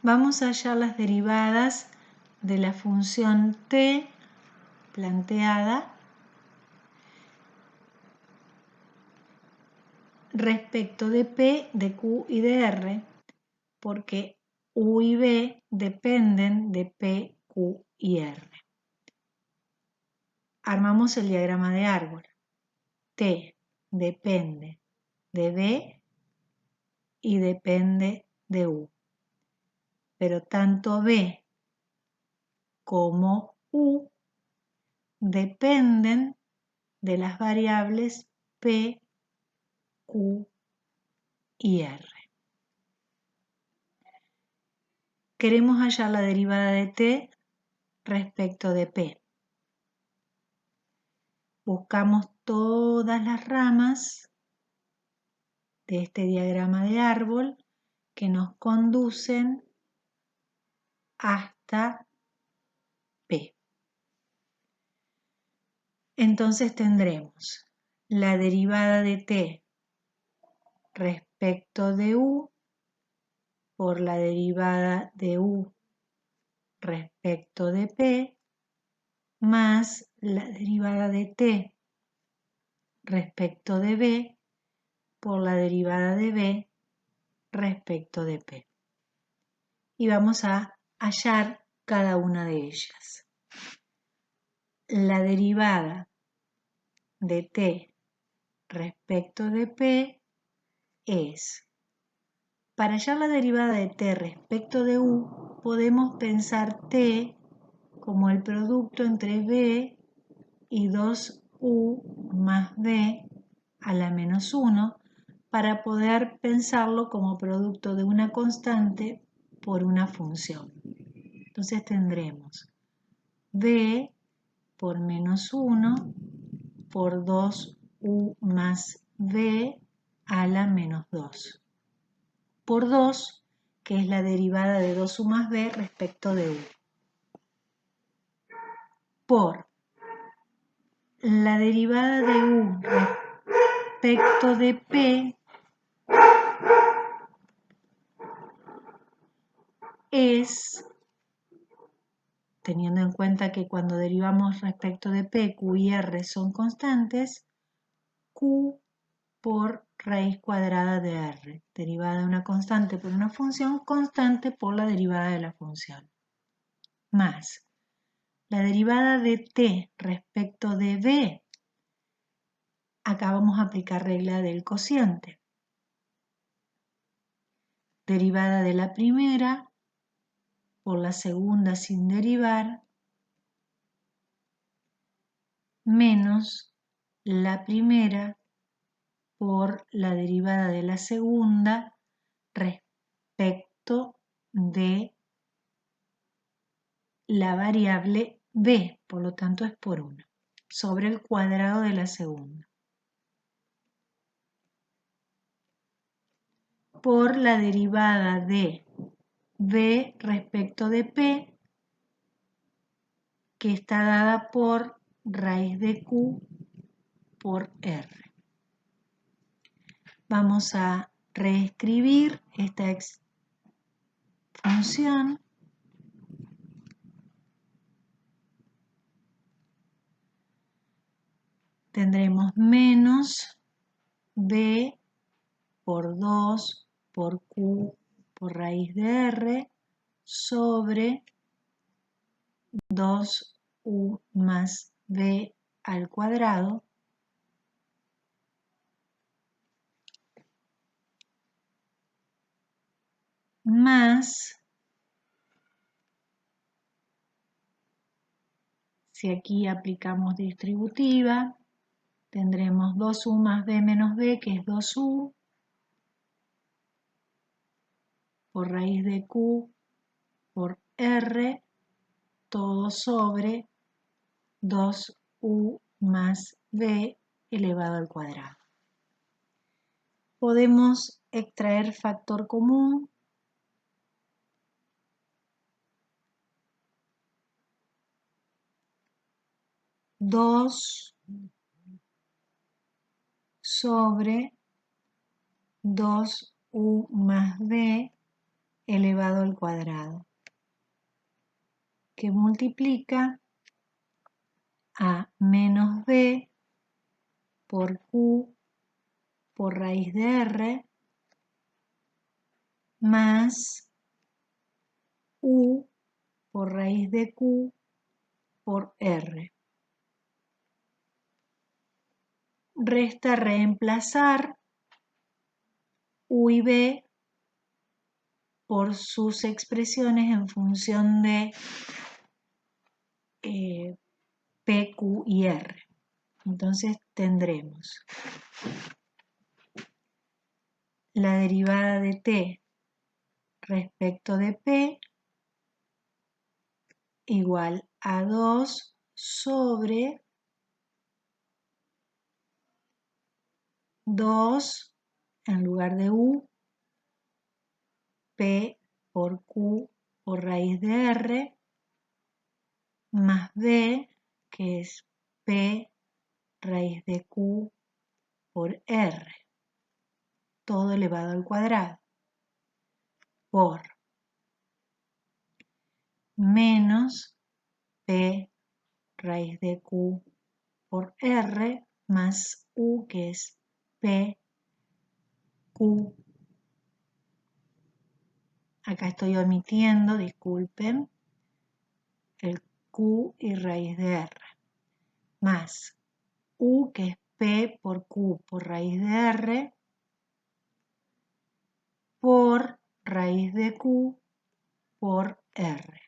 Vamos a hallar las derivadas de la función t planteada respecto de P, de Q y de R, porque U y B dependen de P, Q y R. Armamos el diagrama de árbol. T depende de B y depende de U. Pero tanto B como U dependen de las variables P, Q y R. Queremos hallar la derivada de T respecto de P. Buscamos todas las ramas de este diagrama de árbol que nos conducen hasta P. Entonces tendremos la derivada de T respecto de U por la derivada de U respecto de P más la derivada de T respecto de B por la derivada de B respecto de P. Y vamos a hallar cada una de ellas. La derivada de T respecto de P es, para hallar la derivada de T respecto de U, podemos pensar T como el producto entre B y 2U más B a la menos 1 para poder pensarlo como producto de una constante por una función. Entonces tendremos B por menos 1 por 2U más B a la menos 2 por 2, que es la derivada de 2U más B respecto de U, por la derivada de U respecto de P es, teniendo en cuenta que cuando derivamos respecto de P, Q y R son constantes, Q por raíz cuadrada de R, derivada de una constante por una función, constante por la derivada de la función, más la derivada de T respecto de B. Acá vamos a aplicar regla del cociente. Derivada de la primera por la segunda sin derivar, menos la primera por la derivada de la segunda respecto de la variable B, por lo tanto es por 1, sobre el cuadrado de la segunda, por la derivada de B respecto de P, que está dada por raíz de Q por R. Vamos a reescribir esta función. Tendremos menos B por 2 por Q por raíz de R sobre 2U más B al cuadrado más, si aquí aplicamos distributiva, tendremos 2U más B menos B, que es 2U, por raíz de Q por R, todo sobre 2U más B elevado al cuadrado. Podemos extraer factor común. Dos sobre 2U más B elevado al cuadrado, que multiplica a menos b por q por raíz de r más u por raíz de q por r. Resta reemplazar u y b por sus expresiones en función de p, q y r. Entonces tendremos la derivada de t respecto de p igual a 2 sobre 2 en lugar de u, p por q por raíz de r, más b, que es p raíz de q por r, todo elevado al cuadrado, por menos p raíz de q por r más u, que es p q. Acá estoy omitiendo, disculpen, el q y raíz de r, más u, que es p por q por raíz de r, por raíz de q por r.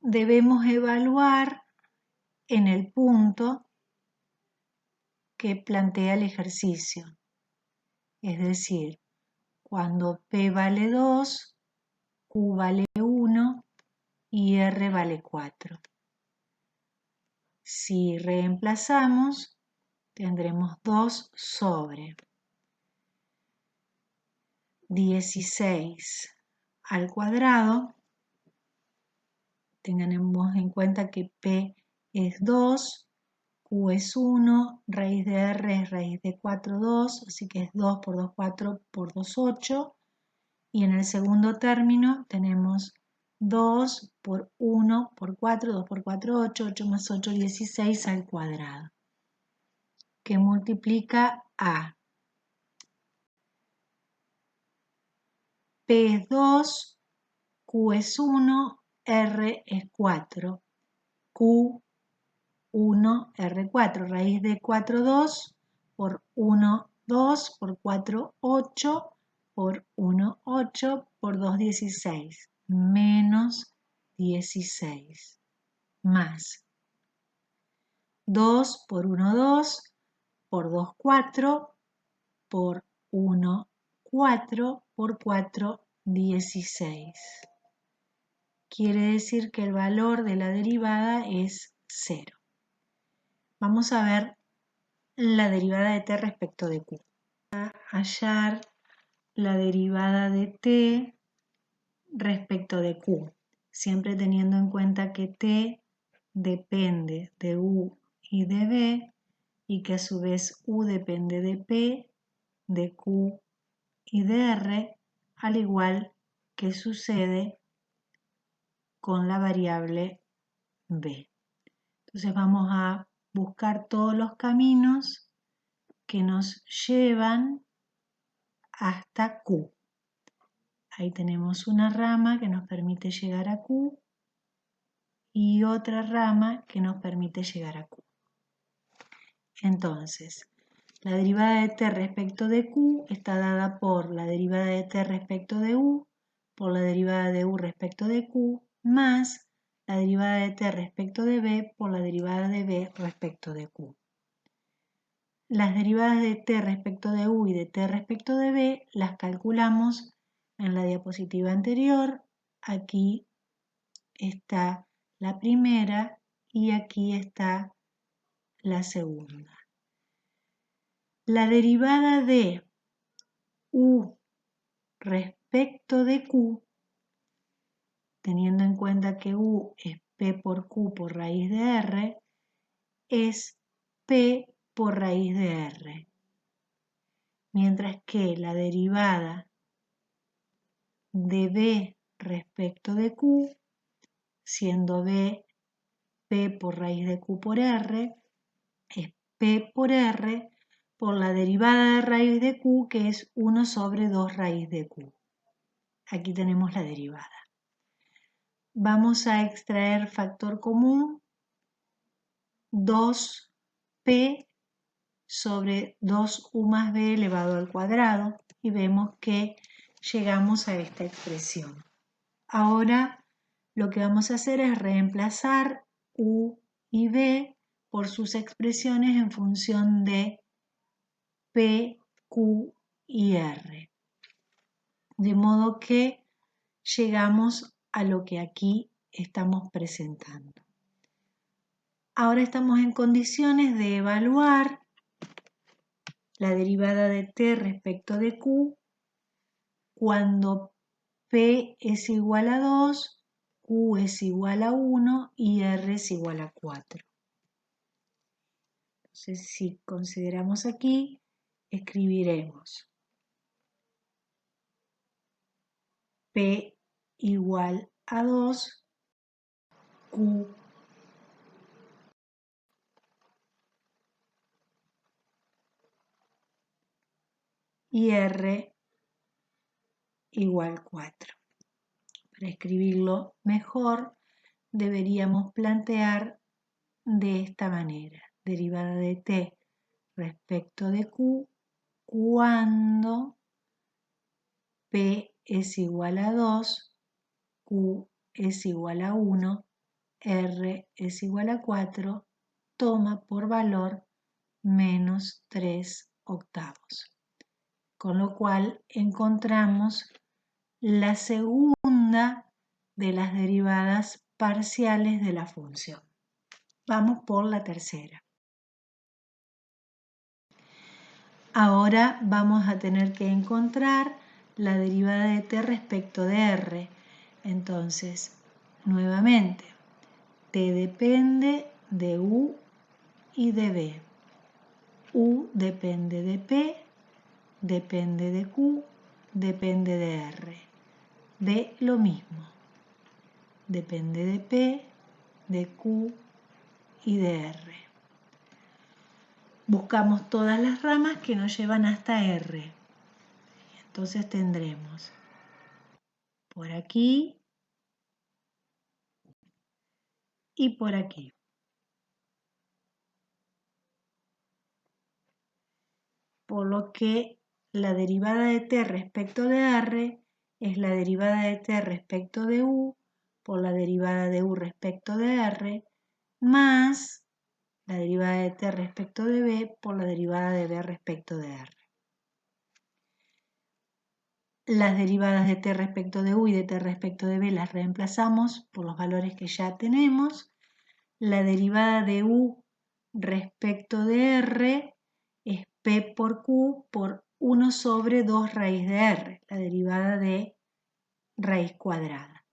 Debemos evaluar en el punto que plantea el ejercicio, es decir, cuando p vale 2, q vale 1 y r vale 4. Si reemplazamos, tendremos 2 sobre 16 al cuadrado. Tengamos en cuenta que p es 2, q es 1, raíz de r es raíz de 4, 2, así que es 2 por 2, 4 por 2, 8. Y en el segundo término tenemos 2 por 1 por 4, 2 por 4, 8, 8 más 8, 16 al cuadrado, que multiplica a p es 2, q es 1, r es 4, q 1, r 4, raíz de 4, 2, por 1, 2, por 4, 8, por 1, 8, por 2, 16, menos 16, más 2 por 1, 2, por 2, 4, por 1, 4, por 4, 16. Quiere decir que el valor de la derivada es 0. Vamos a ver la derivada de t respecto de q. A hallar la derivada de t respecto de q, siempre teniendo en cuenta que t depende de u y de b, y que a su vez u depende de p, de q y de r, al igual que sucede con la variable b. Entonces vamos a buscar todos los caminos que nos llevan hasta q. Ahí tenemos una rama que nos permite llegar a q y otra rama que nos permite llegar a q. Entonces, la derivada de t respecto de q está dada por la derivada de t respecto de u, por la derivada de u respecto de q, más la derivada de t respecto de b por la derivada de b respecto de q. Las derivadas de t respecto de u y de t respecto de b las calculamos en la diapositiva anterior. Aquí está la primera y aquí está la segunda. La derivada de u respecto de q, teniendo en cuenta que u es p por q por raíz de r, es p por raíz de r. mientras que la derivada de b respecto de q, siendo b p por raíz de q por r, es p por r por la derivada de raíz de q, que es 1 sobre 2 raíz de q. Aquí tenemos la derivada. Vamos a extraer factor común 2p sobre 2u más b elevado al cuadrado y vemos que llegamos a esta expresión. Ahora lo que vamos a hacer es reemplazar u y b por sus expresiones en función de p, q y r. De modo que llegamos a lo que aquí estamos presentando. Ahora estamos en condiciones de evaluar la derivada de t respecto de q cuando p es igual a 2, q es igual a 1 y r es igual a 4. Entonces, si consideramos aquí, escribiremos p igual a 2, q y r igual 4. Para escribirlo mejor, deberíamos plantear de esta manera: derivada de t respecto de q cuando p es igual a 2, q es igual a 1, r es igual a 4, toma por valor menos 3 octavos. Con lo cual encontramos la segunda de las derivadas parciales de la función. Vamos por la tercera. Ahora vamos a tener que encontrar la derivada de t respecto de r. Entonces, nuevamente, t depende de u y de b. U depende de p, depende de q, depende de r. B lo mismo. Depende de p, de q y de r. Buscamos todas las ramas que nos llevan hasta r. Entonces tendremos por aquí y por aquí. Por lo que la derivada de t respecto de r es la derivada de t respecto de u por la derivada de u respecto de r más la derivada de t respecto de b por la derivada de b respecto de r. Las derivadas de t respecto de u y de t respecto de b las reemplazamos por los valores que ya tenemos. La derivada de u respecto de r es p por q por 1 sobre 2 raíz de r, la derivada de raíz cuadrada.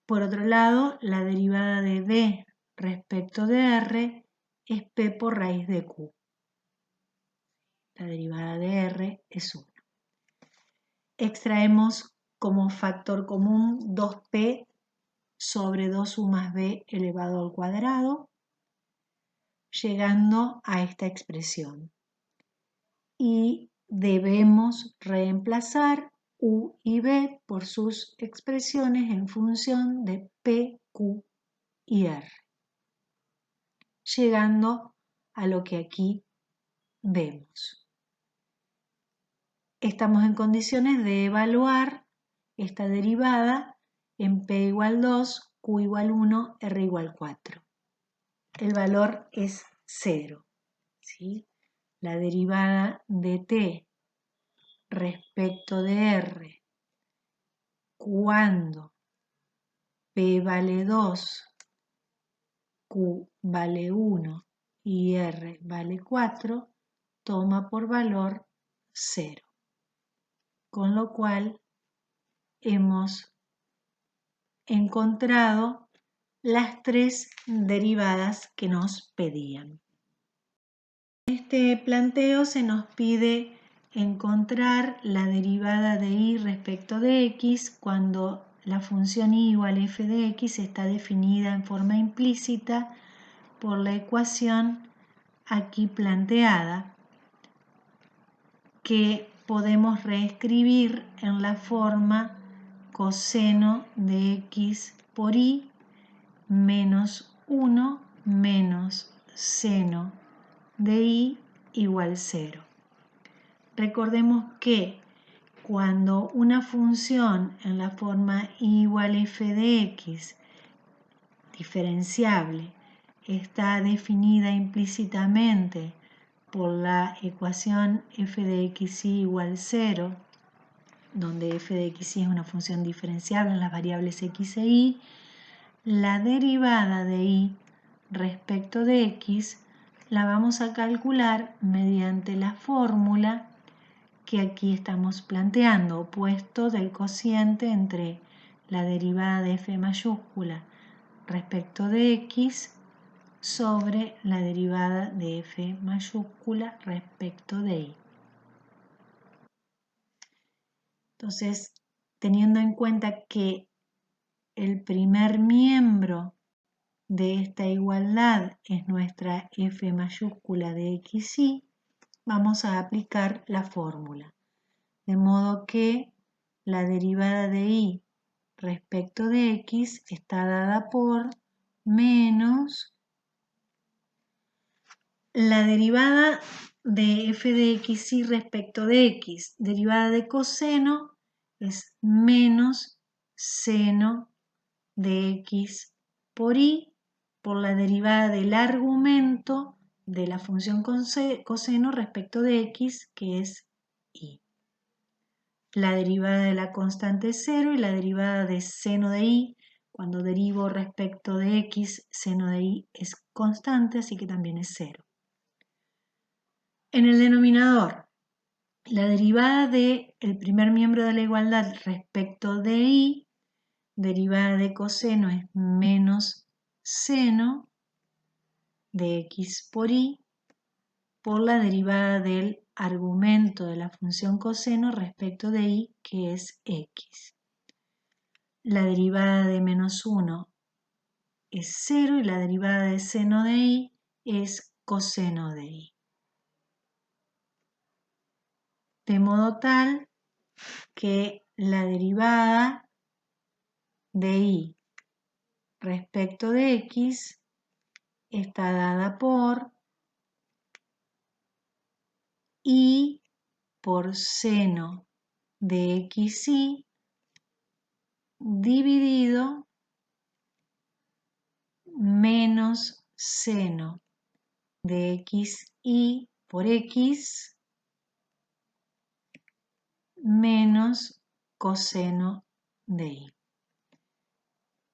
Por otro lado, la derivada de b respecto de r es p por raíz de q. La derivada de r es 1. Extraemos como factor común 2p sobre 2u más b elevado al cuadrado, llegando a esta expresión. Y debemos reemplazar u y b por sus expresiones en función de p, q y r, llegando a lo que aquí vemos. Estamos en condiciones de evaluar esta derivada en p igual 2, q igual 1, r igual 4. El valor es 0. ¿Sí? La derivada de t respecto de r cuando p vale 2, q vale 1 y r vale 4, toma por valor 0. Con lo cual hemos encontrado las tres derivadas que nos pedían. En este planteo se nos pide encontrar la derivada de y respecto de x cuando la función y igual a f de x está definida en forma implícita por la ecuación aquí planteada, que podemos reescribir en la forma coseno de x por y menos 1 menos seno de y igual 0. Recordemos que cuando una función en la forma y igual a f de x diferenciable está definida implícitamente por la ecuación f de x igual 0, donde f de x es una función diferenciable en las variables x e y, la derivada de y respecto de x la vamos a calcular mediante la fórmula que aquí estamos planteando, opuesto del cociente entre la derivada de f mayúscula respecto de x sobre la derivada de f mayúscula respecto de y. Entonces, teniendo en cuenta que el primer miembro de esta igualdad es nuestra f mayúscula de x y, vamos a aplicar la fórmula. De modo que la derivada de y respecto de x está dada por menos la derivada de f de x y respecto de x, derivada de coseno, es menos seno de x por y por la derivada del argumento de la función coseno respecto de x, que es y. La derivada de la constante es 0 y la derivada de seno de y, cuando derivo respecto de x, seno de y es constante, así que también es 0. En el denominador, la derivada del primer miembro de la igualdad respecto de y, derivada de coseno es menos seno de x por y por la derivada del argumento de la función coseno respecto de y, que es x. La derivada de menos 1 es 0 y la derivada de seno de y es coseno de y. De modo tal que la derivada de y respecto de x está dada por y por seno de x y dividido menos seno de x y por x menos coseno de y.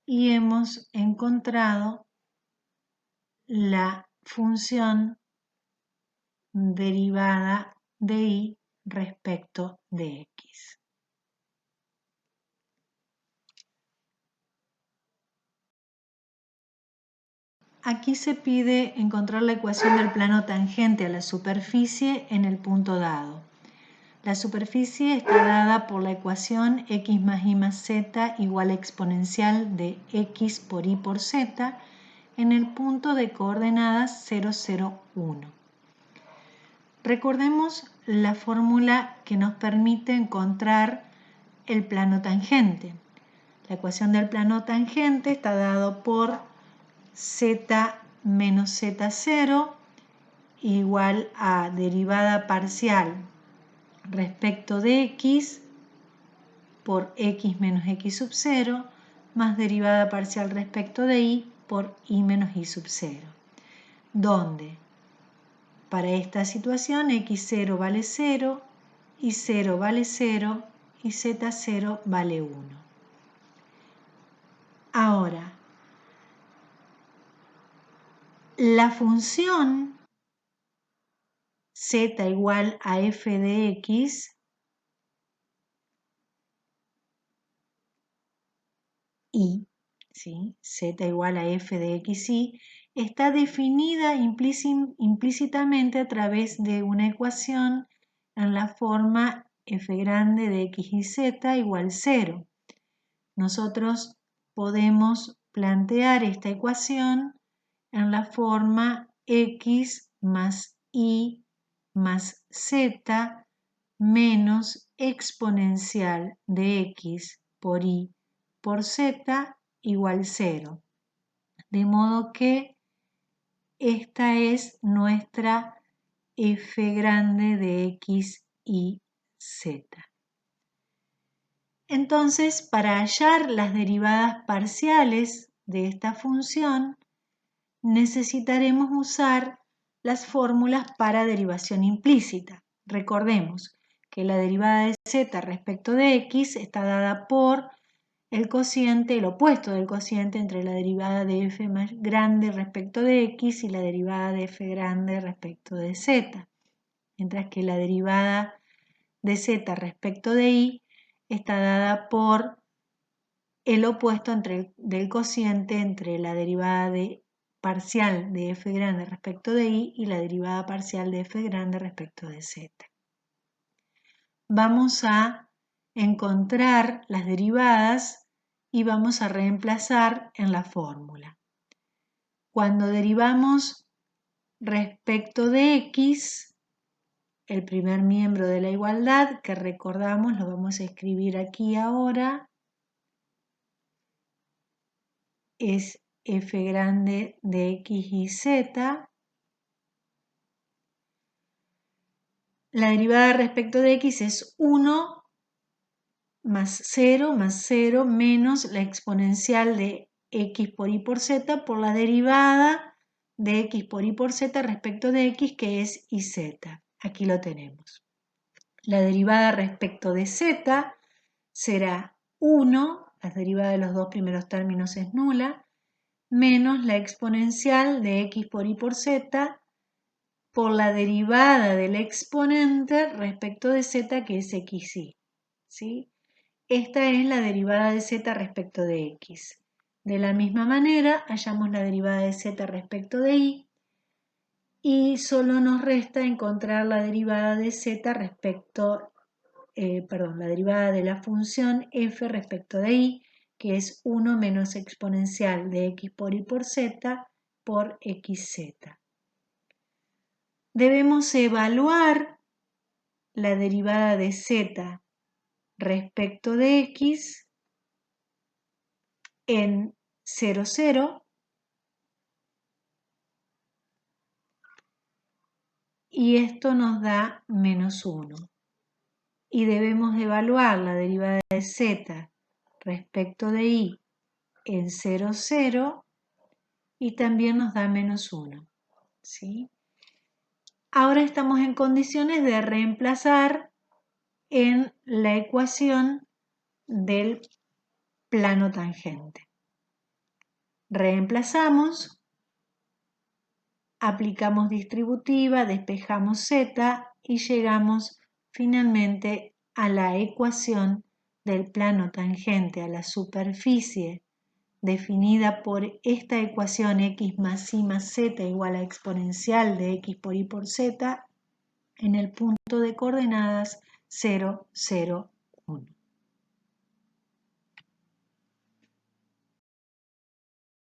Y hemos encontrado la función derivada de y respecto de x. Aquí se pide encontrar la ecuación del plano tangente a la superficie en el punto dado. La superficie está dada por la ecuación x más y más z igual a exponencial de x por y por z en el punto de coordenadas 0, 0, 1. Recordemos la fórmula que nos permite encontrar el plano tangente. La ecuación del plano tangente está dado por z menos z0 igual a derivada parcial respecto de x por x menos x sub 0 más derivada parcial respecto de y por y menos y sub 0, donde para esta situación x0 vale 0, y0 vale 0 y z0 vale 1. Ahora, la función z igual a f de x y, ¿sí? Z igual a f de x y, está definida implícitamente a través de una ecuación en la forma f grande de x y z igual 0. Nosotros podemos plantear esta ecuación en la forma x más y más z menos exponencial de x por y por z igual 0. De modo que esta es nuestra f grande de x y z. Entonces, para hallar las derivadas parciales de esta función, necesitaremos usar las fórmulas para derivación implícita. Recordemos que la derivada de z respecto de x está dada por el cociente, el opuesto del cociente entre la derivada de f más grande respecto de x y la derivada de f grande respecto de z, mientras que la derivada de z respecto de y está dada por el opuesto del cociente entre la derivada parcial de f grande respecto de y la derivada parcial de f grande respecto de z. Vamos a encontrar las derivadas y vamos a reemplazar en la fórmula. Cuando derivamos respecto de x, el primer miembro de la igualdad, que recordamos, lo vamos a escribir aquí ahora, es f grande de x y z. La derivada respecto de x es 1 más 0 menos la exponencial de x por y por z por la derivada de x por y por z respecto de x, que es y z. Aquí lo tenemos. La derivada respecto de z será 1, la derivada de los dos primeros términos es nula, menos la exponencial de x por y por z por la derivada del exponente respecto de z, que es xy. ¿Sí? Esta es la derivada de z respecto de x. De la misma manera, hallamos la derivada de z respecto de y solo nos resta encontrar la derivada de z respecto, la derivada de la función f respecto de y, que es 1 menos exponencial de x por y por z por xz. Debemos evaluar la derivada de z respecto de x en 0, 0 y esto nos da menos 1. Y debemos evaluar la derivada de z respecto de y en 0, 0 y también nos da menos 1. ¿Sí? Ahora estamos en condiciones de reemplazar en la ecuación del plano tangente. Reemplazamos, aplicamos distributiva, despejamos z y llegamos finalmente a la ecuación del plano tangente a la superficie definida por esta ecuación x más y más z igual a exponencial de x por y por z en el punto de coordenadas 0, 0,